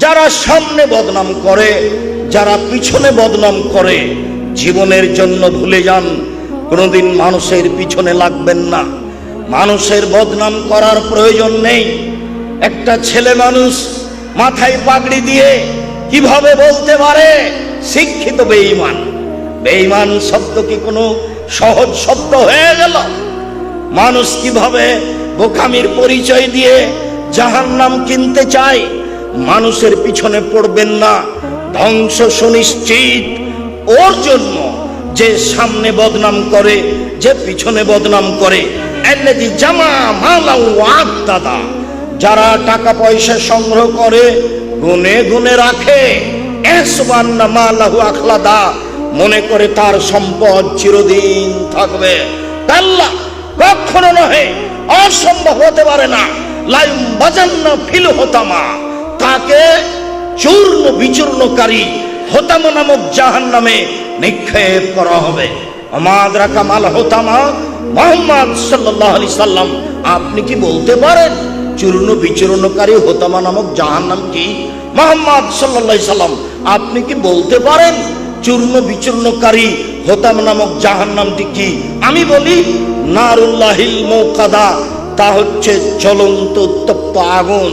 যারা সামনে বদনাম করে, যারা পিছনে বদনাম করে, জীবনের জন্য ভুলে যান কোনোদিন মানুষের পিছনে লাগবেন না। মানুষের বদনাম করার প্রয়োজন নেই। একটা ছেলে মানুষ মাথায় পাগড়ি দিয়ে কিভাবে বলতে পারে শিক্ষিত বেঈমান? বেঈমান শব্দ কি কোনো সহজ শব্দ হয়ে গেল? মানুষ কিভাবে বোকামির পরিচয় দিয়ে জাহান্নাম কিনতে চায়? মানুষের পিছনে পড়বেন না, ধ্বংস সুনিশ্চিত ওর জন্য যে সামনে বদনাম করে, যে পিছনে বদনাম করে। আল্লাযী জামা মালাও ওয়াদ্দাদা, যারা টাকা পয়সা সংগ্রহ করে গুনে গুনে রাখে, ইহসাবান্না মালাহু আখলাদা, মনে করে তার সম্পদ চিরদিন থাকবে। আল্লাহ কখনো নহে, অসম্ভব হতে পারে না। লাইম বাজান্না ফিল হোতামা, তাকে চূর্ণ বিচূর্ণকারী হোতামা নামক জাহান্নামে নিক্ষেপ করা হবে। আমাদরা কামাল হোতামা, মুহাম্মদ সাল্লাল্লাহু আলাইহি সাল্লাম আপনি কি বলতে পারেন চূর্ণ বিচূর্ণকারী হোতামা নামক জাহান্নাম কি? মুহাম্মদ সাল্লাল্লাহু আলাইহি সাল্লাম আপনি কি বলতে পারেন চূর্ণ বিচূর্ণকারী হোতামা নামক জাহান্নামটি কি? আমি বলি নারুল্লাহিল মুকাদা, তা হচ্ছে জ্বলন্ত উত্তপ্ত আগুন।